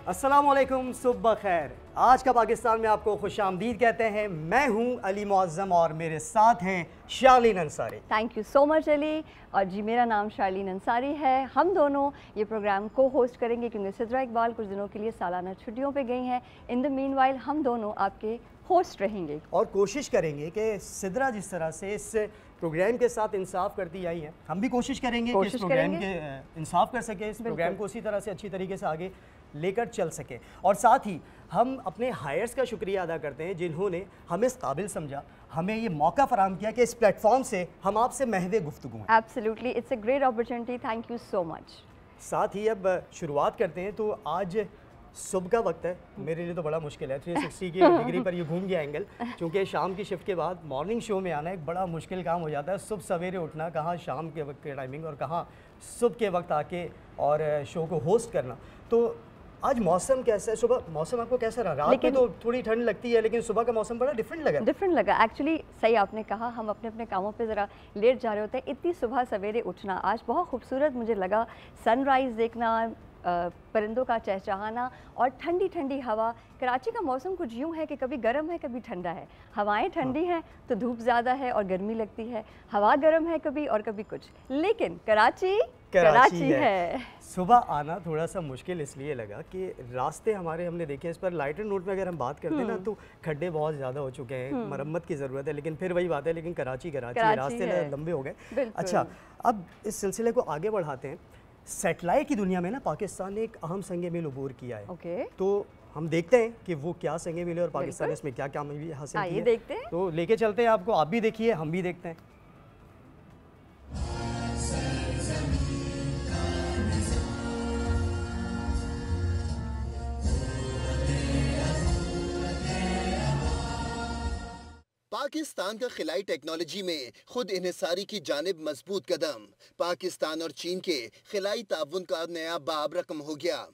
अस्सलामुअलैकुम, सुबह खैर। आज का पाकिस्तान में आपको खुशामदीद कहते हैं। मैं हूं अली मुअज़्ज़म और मेरे साथ हैं Charlene Ansari. Thank you so much Ali. और जी, मेरा नाम शार्लिन अंसारी है। हम दोनों ये प्रोग्राम को होस्ट करेंगे क्योंकि सिद्रा इकबाल कुछ दिनों के लिए सालाना छुट्टियों पे गई हैं। इन द मीनवाइल हम दोनों आपके होस्ट रहेंगे और कोशिश करेंगे कि सिद्रा जिस तरह से इस प्रोग्राम के साथ इंसाफ करती आई है, हम भी कोशिश करेंगे कि इस प्रोग्राम के इंसाफ कर सके, इस प्रोग्राम को उसी तरह से अच्छी तरीके से आगे लेकर चल सके। और साथ ही हम अपने हायर्स का शुक्रिया अदा करते हैं जिन्होंने हमें इस काबिल समझा, हमें ये मौका फराहम किया कि इस प्लेटफॉर्म से हम आपसे महवे गुफ्तगू हैं। Absolutely, it's a great opportunity. Thank you so much. साथ ही अब शुरुआत करते हैं। तो आज सुबह का वक्त है, मेरे लिए तो बड़ा मुश्किल है 360 की डिग्री पर ये घूम गया एंगल, क्योंकि शाम की शिफ्ट के बाद मॉर्निंग शो में आना एक बड़ा मुश्किल काम हो जाता है। सुबह सवेरे उठना, कहाँ शाम के वक्त के टाइमिंग और कहाँ सुबह के वक्त आके और शो को होस्ट करना। तो आज मौसम कैसा है? सुबह मौसम आपको कैसा रहा? रात में तो थोड़ी ठंड लगती है, लेकिन सुबह का मौसम बड़ा डिफरेंट लगा एक्चुअली। सही आपने कहा, हम अपने अपने कामों पे ज़रा लेट जा रहे होते हैं। इतनी सुबह सवेरे उठना आज बहुत खूबसूरत मुझे लगा। सनराइज़ देखना, परिंदों का चहचहाना और ठंडी ठंडी हवा। कराची का मौसम कुछ यूँ है कि कभी गर्म है कभी ठंडा है। हवाएं ठंडी हैं तो धूप ज़्यादा है और गर्मी लगती है, हवा गर्म है कभी और कभी कुछ, लेकिन कराची है। सुबह आना थोड़ा सा मुश्किल इसलिए लगा कि रास्ते हमारे हमने देखे, इस पर लाइटर नोट में अगर हम बात करते हैं ना तो खड्डे बहुत ज़्यादा हो चुके हैं, मरम्मत की ज़रूरत है। लेकिन फिर वही बात है, लेकिन कराची रास्ते लंबे हो गए। अच्छा, अब इस सिलसिले को आगे बढ़ाते हैं। सैटेलाइट की दुनिया में ना पाकिस्तान ने एक अहम संग मील अबूर किया है। तो हम देखते हैं कि वो क्या संग मील है और पाकिस्तान ने इसमें क्या कामयाबी हासिल की है। देखते हैं। तो लेके चलते हैं आपको, आप भी देखिए हम भी देखते हैं। पाकिस्तान का खिलाई टेक्नोलॉजी में खुद इन्हिसारी की जानिब मजबूत कदम। पाकिस्तान और चीन के खिलाई ताउन का नया बाब रकम हो गया।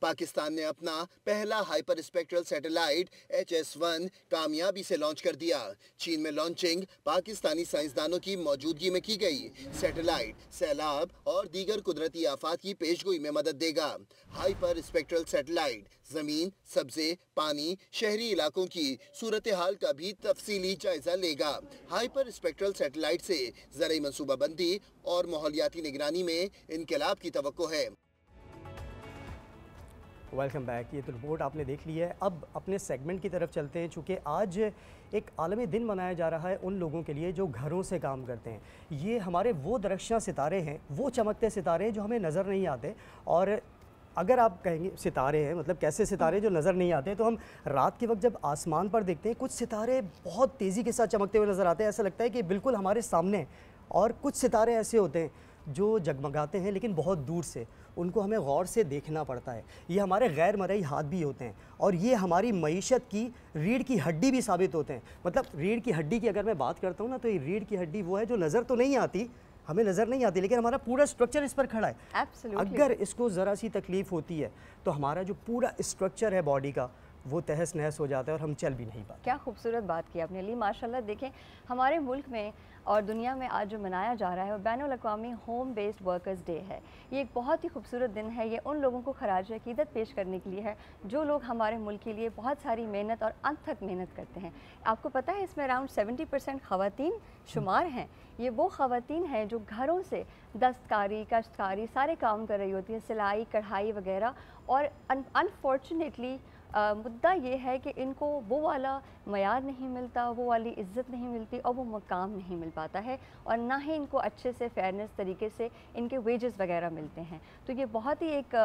पाकिस्तान ने अपना पहला हाइपर स्पेक्ट्रल सैटेलाइट HS-1 कामयाबी से लॉन्च कर दिया। चीन में लॉन्चिंग पाकिस्तानी साइंसदानों की मौजूदगी में की गई। सैटेलाइट सैलाब और दीगर कुदरती आफात की पेशगोई में मदद देगा। हाइपर स्पेक्ट्रल सैटेलाइट जमीन, सब्जे, पानी, शहरी इलाकों की सूरत हाल का भी तफसीली जायजा लेगा। हाइपर स्पेक्ट्रल सैटेलाइट से ज़रई मनसूबाबंदी और माहौलियाती निगरानी में इनकलाब की तवक्को है। Welcome back. ये तो रिपोर्ट आपने देख ली है। अब अपने सेगमेंट की तरफ चलते हैं। चूँकि आज एक आलमी दिन मनाया जा रहा है उन लोगों के लिए जो घरों से काम करते हैं। ये हमारे वो दरख्शां सितारे हैं, वो चमकते सितारे हैं जो हमें नज़र नहीं आते। और अगर आप कहेंगे सितारे हैं मतलब कैसे सितारे जो नज़र नहीं आते, तो हम रात के वक्त जब आसमान पर देखते हैं कुछ सितारे बहुत तेज़ी के साथ चमकते हुए नज़र आते हैं, ऐसा लगता है कि बिल्कुल हमारे सामने। और कुछ सितारे ऐसे होते हैं जो जगमगाते हैं लेकिन बहुत दूर से, उनको हमें गौर से देखना पड़ता है। ये हमारे गैर मरई हाथ भी होते हैं और ये हमारी मईशत की रीढ़ की हड्डी भी साबित होते हैं। मतलब रीढ़ की हड्डी की अगर मैं बात करता हूँ ना, तो ये रीढ़ की हड्डी वो है जो नज़र तो नहीं आती, हमें नज़र नहीं आती, लेकिन हमारा पूरा स्ट्रक्चर इस पर खड़ा है। अगर इसको ज़रा सी तकलीफ़ होती है तो हमारा जो पूरा स्ट्रक्चर है बॉडी का वो तहस नहस हो जाता है और हम चल भी नहीं पाते। क्या खूबसूरत बात की आपने अली, माशाल्लाह। देखें, हमारे मुल्क में और दुनिया में आज जो मनाया जा रहा है वो बैनुल-अक़वामी होम बेस्ड वर्कर्स डे है। ये एक बहुत ही खूबसूरत दिन है। ये उन लोगों को खराज अक़ीदत पेश करने के लिए है जो लोग हमारे मुल्क के लिए बहुत सारी मेहनत और अंत तक मेहनत करते हैं। आपको पता है इसमें अराउंड 70% ख़वातीन शुमार हैं। ये वो ख़वातीन हैं जो घरों से दस्तकारी, काश्तकारी सारे काम कर रही होती हैं, सिलाई, कढ़ाई वगैरह। और अनफॉर्चुनेटली मुद्दा ये है कि इनको वो वाला मयार नहीं मिलता, वो वाली इज़्ज़त नहीं मिलती और वो मकाम नहीं मिल पाता है, और ना ही इनको अच्छे से फेयरनेस तरीके से इनके वेजेस वगैरह मिलते हैं। तो ये बहुत ही एक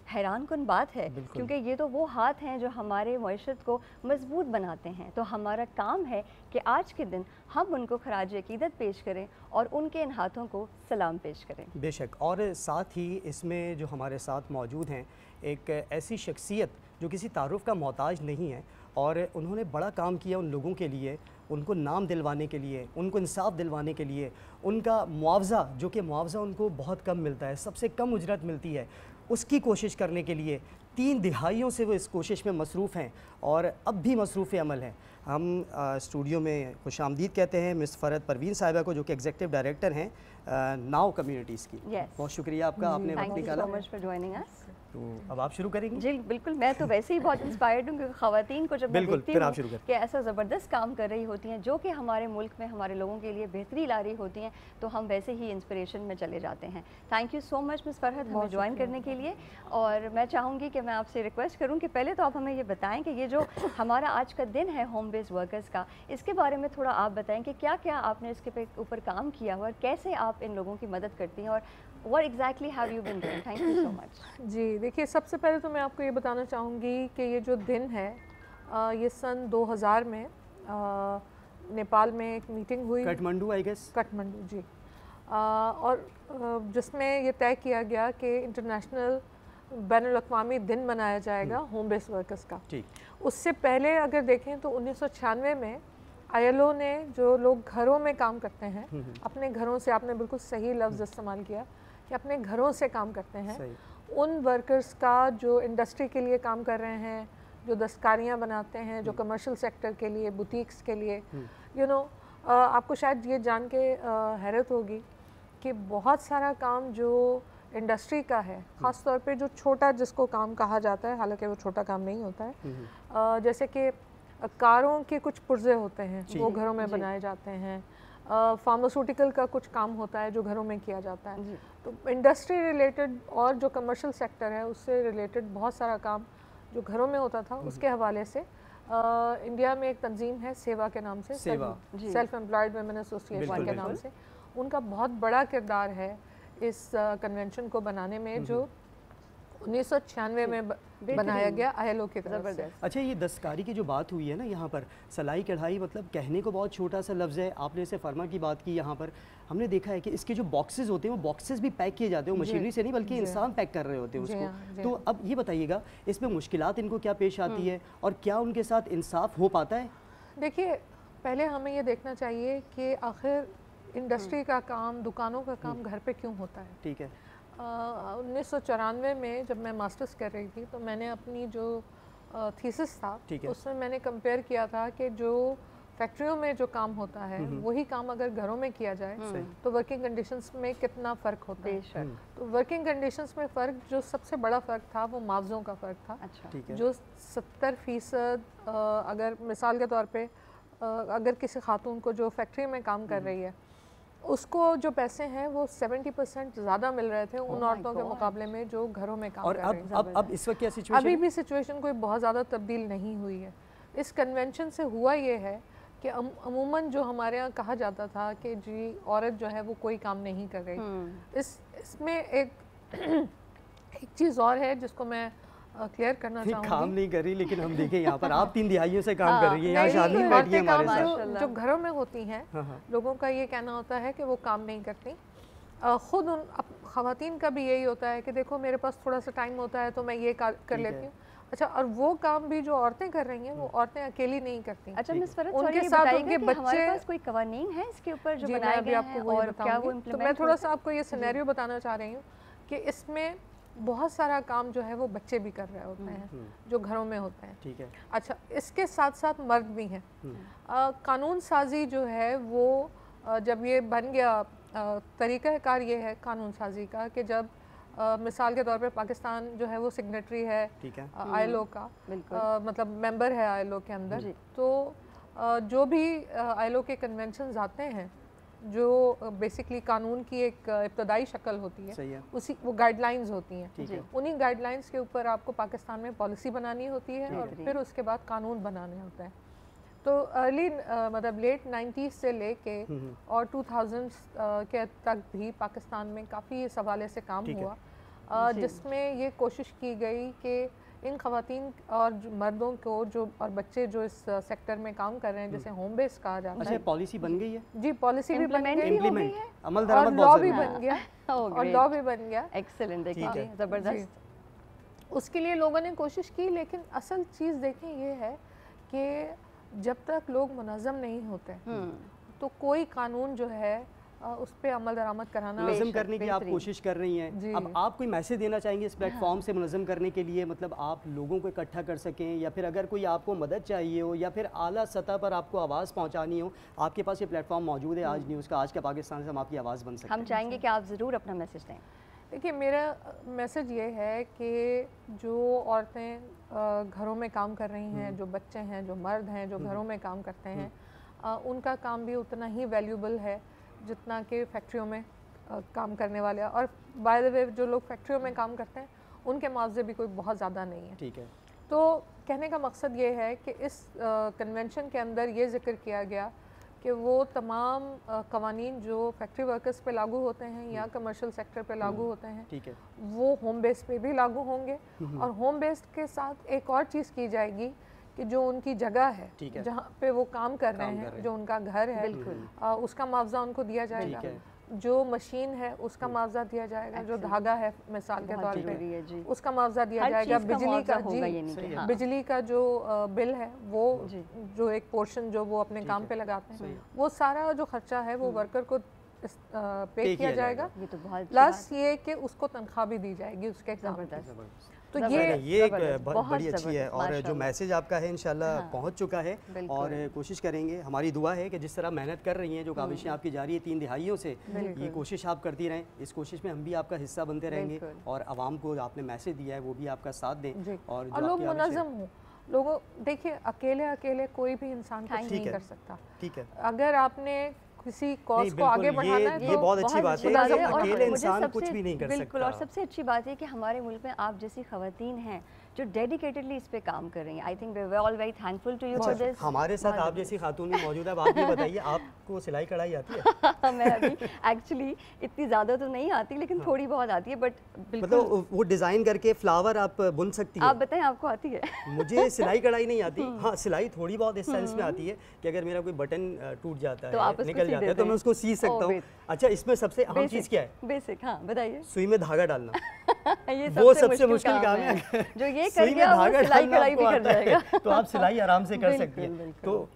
हैरान कुन बात है, क्योंकि ये तो वो हाथ हैं जो हमारे मईशत को मजबूत बनाते हैं। तो हमारा काम है कि आज के दिन हम उनको खराज अक़ीदत पेश करें और उनके इन हाथों को सलाम पेश करें। बेशक। और साथ ही इसमें जो हमारे साथ मौजूद हैं एक ऐसी शख्सियत जो किसी तारुफ़ का मोहताज नहीं है, और उन्होंने बड़ा काम किया उन लोगों के लिए, उनको नाम दिलवाने के लिए, उनको इंसाफ दिलवाने के लिए। उनका मुआवज़ा, जो कि मुआवज़ा उनको बहुत कम मिलता है, सबसे कम उजरत मिलती है, उसकी कोशिश करने के लिए 3 दिहाइयों से वो इस कोशिश में मसरूफ़ हैं और अब भी मसरूफ़ अमल हैं। हम स्टूडियो में खुशामदीद कहते हैं मिस फरहत परवीन साहिबा को, जो कि एग्जीक्यूटिव डायरेक्टर हैं नाउ कम्युनिटीज़ की। बहुत शुक्रिया आपका, आपने वक्त निकाला। Thank you so much for joining us. तो अब आप शुरू करेंगी? जी बिल्कुल, मैं तो वैसे ही बहुत इंस्पायर्ड हूँ, क्योंकि ख़वातीन को जब मैं देखती हूँ कि ऐसा ज़बरदस्त काम कर रही होती हैं जो कि हमारे मुल्क में हमारे लोगों के लिए बेहतरी ला रही होती हैं, तो हम वैसे ही इंस्पिरेशन में चले जाते हैं। Thank you so much miss Farhat हमें ज्वाइन करने के लिए। और मैं चाहूँगी कि मैं आपसे रिक्वेस्ट करूँ कि पहले तो आप हमें ये बताएँ कि ये जो हमारा आज का दिन है होम बेस्ड वर्कर्स का, इसके बारे में थोड़ा आप बताएँ कि क्या क्या आपने इसके ऊपर काम किया हुआ और कैसे आप इन लोगों की मदद करती हैं, और what exactly have you been doing? Thank you so much. जी देखिए, सबसे पहले तो मैं आपको ये बताना चाहूँगी कि ये जो दिन है ये सन 2000 में नेपाल में एक मीटिंग हुई, काठमांडू आई गेस, काठमांडू जी, और जिसमें ये तय किया गया कि इंटरनेशनल बैनुल-अक़वामी दिन मनाया जाएगा होम बेस्ड वर्कर्स का। उससे पहले अगर देखें तो 1996 में ILO ने जो लोग घरों में काम करते हैं, अपने घरों से, आपने बिल्कुल सही लफ्ज़ इस्तेमाल किया कि अपने घरों से काम करते हैं, उन वर्कर्स का जो इंडस्ट्री के लिए काम कर रहे हैं, जो दस्तकारियाँ बनाते हैं, जो कमर्शियल सेक्टर के लिए, बुटीक्स के लिए, यू नो, आपको शायद ये जान के हैरत होगी कि बहुत सारा काम जो इंडस्ट्री का है, ख़ास तौर पे जो छोटा जिसको काम कहा जाता है, हालांकि वो छोटा काम नहीं होता है, जैसे कि कारों के कुछ पुर्जे होते हैं वो घरों में बनाए जाते हैं, फार्मास्यूटिकल का कुछ काम होता है जो घरों में किया जाता है। तो इंडस्ट्री रिलेटेड और जो कमर्शियल सेक्टर है उससे रिलेटेड बहुत सारा काम जो घरों में होता था, उसके हवाले से इंडिया में एक तंजीम है सेवा के नाम से, सेल्फ एम्प्लॉयड वुमेन एसोसिएशन के नाम से, उनका बहुत बड़ा किरदार है इस कन्वेंशन को बनाने में, जो 1996 में बनाया गया ILO की तरफ से। अच्छा, ये दस्तकारी की जो बात हुई है ना, यहाँ पर सिलाई कढ़ाई, मतलब कहने को बहुत छोटा सा लफ्ज़ है, आपने इसे फर्मा की बात की, यहाँ पर हमने देखा है कि इसके जो बॉक्सेस होते हैं वो बॉक्सेस भी पैक किए जाते हैं, मशीनरी से नहीं बल्कि इंसान पैक कर रहे होते हैं उसको। तो अब ये बताइएगा, इसमें मुश्किलात इनको क्या पेश आती है और क्या उनके साथ इंसाफ हो पाता है? देखिए, पहले हमें ये देखना चाहिए कि आखिर इंडस्ट्री का काम, दुकानों का काम घर पे क्यों होता है। ठीक है। 1994 में जब मैं मास्टर्स कर रही थी तो मैंने अपनी जो थीसिस था उसमें मैंने कंपेयर किया था कि जो फैक्ट्रियों में जो काम होता है वही काम अगर घरों में किया जाए तो वर्किंग कंडीशंस में कितना फ़र्क होता है। तो वर्किंग कंडीशंस में फ़र्क, जो सबसे बड़ा फ़र्क था वो मुआवज़ों का फ़र्क था। अच्छा। जो 70% अगर मिसाल के तौर पे अगर किसी खातून को जो फैक्ट्री में काम कर रही है उसको जो पैसे हैं वो 70% ज़्यादा मिल रहे थे उन औरतों के मुकाबले में जो घरों में काम कर रही हैं। और अब इस वक्त क्या सिचुएशन? अभी भी सिचुएशन कोई बहुत ज़्यादा तब्दील नहीं हुई है। इस कन्वेंशन से हुआ ये है कि अमूमन जो हमारे यहाँ कहा जाता था कि जी औरत जो है वो कोई काम नहीं कर रही, इसमें एक चीज़ और है जिसको मैं क्लियर करना चाहूँगी। काम नहीं कर रही, लेकिन हम देखें यहाँ पर आप 3 दिहाइयों से काम कर रही हैं, यहाँ शादी बैठी है हमारे साथ। जो घरों में होती हैं, लोगों का ये कहना होता है कि वो काम नहीं करती। ख़ुद उन ख़वातीन का भी यही होता है कि देखो मेरे पास थोड़ा सा टाइम होता है तो मैं ये कर लेती हूँ। अच्छा, और वो काम भी जो औरतें कर रही हैं वो औरतें अकेली नहीं करती। अच्छा मिस फरहत, उनके साथ उनके बच्चे, हमारे पास कोई कवानीन है इसके ऊपर जो बनाए गए हैं और क्या वो इम्प्लीमेंट? तो मैं थोड़ा सा आपको ये सिनेरियो बताना चाह रही हूँ कि इसमें बहुत सारा काम जो है वो बच्चे भी कर रहे होते हैं जो घरों में होते हैं। ठीक है। अच्छा, इसके साथ साथ मर्द भी हैं। कानून साजी जो है वो जब ये बन गया, तरीक़ाकार ये है कानून साजी का कि जब मिसाल के तौर पे पाकिस्तान जो है वो सिग्नेटरी है ILO का, मतलब मेंबर है ILO के अंदर, तो जो भी ILO के कन्वेंशंस आते हैं जो बेसिकली कानून की एक इब्तदाई शक्ल होती है, उसी वो गाइडलाइंस होती हैं। उन्हीं गाइडलाइंस के ऊपर आपको पाकिस्तान में पॉलिसी बनानी होती है और फिर उसके बाद कानून बनाने होते हैं। तो अर्ली मतलब लेट 90s से लेके और 2000s के तक भी पाकिस्तान में काफ़ी इस हवाले से काम हुआ, जिसमें ये कोशिश की गई कि इन ख़वातीन और मर्दों को जो और बच्चे जो इस सेक्टर में काम कर रहे हैं, जैसे होम बेस कहा जाता है। अच्छा, पॉलिसी बन गई है? जी, पॉलिसी भी बन गई, अमल और लॉ भी बन गया, और लॉ भी बन गया। एक्सीलेंट, देखिए ज़बरदस्त। उसके लिए लोगों ने कोशिश की, लेकिन असल चीज़ देखें ये है कि जब तक लोग मुनज़्ज़म नहीं होते तो कोई कानून जो है उस पर अमल दरामद कराना मुनज़्ज़म करने की आप कोशिश कर रही हैं। अब आप कोई मैसेज देना चाहेंगे इस प्लेटफॉर्म से मुनज़्ज़म करने के लिए, मतलब आप लोगों को इकट्ठा कर सकें, या फिर अगर कोई आपको मदद चाहिए हो या फिर आला सतह पर आपको आवाज़ पहुंचानी हो, आपके पास ये प्लेटफॉर्म मौजूद है आज न्यूज़ का, आज का पाकिस्तान से हम आपकी आवाज़ बन सकते हैं। हम चाहेंगे कि आप ज़रूर अपना मैसेज दें। देखिए, मेरा मैसेज ये है कि जो औरतें घरों में काम कर रही हैं, जो बच्चे हैं, जो मर्द हैं, जो घरों में काम करते हैं, उनका काम भी उतना ही वैल्यूबल है जितना कि फैक्ट्रियों में काम करने वाले। और बाय द वे, जो लोग फैक्ट्रियों में काम करते हैं उनके मुआवजे भी कोई बहुत ज़्यादा नहीं है। ठीक है। तो कहने का मकसद ये है कि इस कन्वेंशन के अंदर ये जिक्र किया गया कि वो तमाम कवानीन जो फैक्ट्री वर्कर्स पे लागू होते हैं या कमर्शियल सेक्टर पे लागू होते हैं, ठीक है, वो होम बेस पे भी लागू होंगे। और होम बेस के साथ एक और चीज़ की जाएगी कि जो उनकी जगह है, जहाँ पे वो काम कर रहे हैं, जो उनका घर है, उसका मुआवजा उनको दिया जाएगा। जो मशीन है उसका मुआवजा दिया जाएगा, जो धागा है मिसाल के तौर पे उसका मुआवजा दिया जाएगा। बिजली का जो बिल है वो जो एक पोर्शन जो वो अपने काम पे लगाते हैं, वो सारा जो खर्चा है वो वर्कर को पे किया जाएगा। प्लस ये कि उसको तनख्वाह भी दी जाएगी उसके एग्जाम। तो ये एक बहुत बड़ी अच्छी है, और जो मैसेज आपका है इंशाल्लाह पहुंच चुका है। और कोशिश करेंगे, हमारी दुआ है कि जिस तरह मेहनत कर रही हैं, जो काविशें आपकी जारी है 3 दिहाइयों से, ये कोशिश आप करती रहें। इस कोशिश में हम भी आपका हिस्सा बनते रहेंगे, और आवाम को आपने मैसेज दिया है वो भी आपका साथ दें। और लोग मुनज़्ज़म हों। लोगों, देखिए, अकेले कोई भी इंसान कुछ नहीं कर सकता। ठीक है, अगर आपने किसी कॉज को आगे बढ़ाना है, ये बहुत अच्छी बात है कि अकेले इंसान कुछ भी नहीं कर सकता। बिल्कुल, और सबसे अच्छी बात है कि हमारे मुल्क में आप जैसी खवातीन हैं जो डेडिकेटेडली इस पे काम कर रही हैं। I think we are all very thankful to you for this. हमारे साथ आप जैसी खातून भी मौजूद है। आप ये बताइए, आपको सिलाई कढ़ाई आती है? मैं अभी एक्चुअली इतनी ज़्यादा तो नहीं आती, लेकिन थोड़ी बहुत आती है। बट मतलब वो डिज़ाइन करके फ्लावर आप बुन सकती हैं? आप बताएं, आपको आती है? मुझे सिलाई कढ़ाई नहीं आती। हाँ, सिलाई थोड़ी बहुत इस सेंस में आती है कि अगर मेरा कोई बटन टूट जाता है, निकल जाता है, तो मैं उसको सी सकता हूँ। अच्छा, इसमें सबसे अहम चीज़ क्या है? बेसिक, हाँ बताइए। सुई में धागा डालना। ये वो सबसे मुश्किल काम है। जो ये कर गया वो सिलाई कढ़ाई भी कर जाएगा। तो आप सिलाई आराम से कर सकती हैं। तो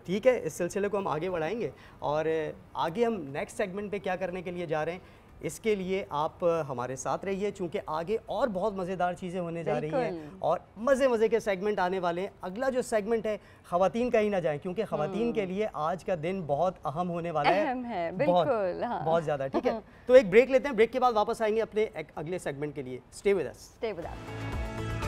ठीक है, इस सिलसिले को हम आगे बढ़ाएंगे, और आगे हम नेक्स्ट सेगमेंट पे क्या करने के लिए जा रहे हैं, इसके लिए आप हमारे साथ रहिए, चूँकि आगे और बहुत मज़ेदार चीज़ें होने जा रही हैं, और मज़े के सेगमेंट आने वाले हैं। अगला जो सेगमेंट है, ख़वातीन कहीं ना जाएं, क्योंकि ख़वातीन के लिए आज का दिन बहुत अहम होने वाला है। अहम है, बिल्कुल, बहुत ज़्यादा। ठीक है, तो एक ब्रेक लेते हैं, ब्रेक के बाद वापस आएंगे अपने अगले सेगमेंट के लिए। Stay with us.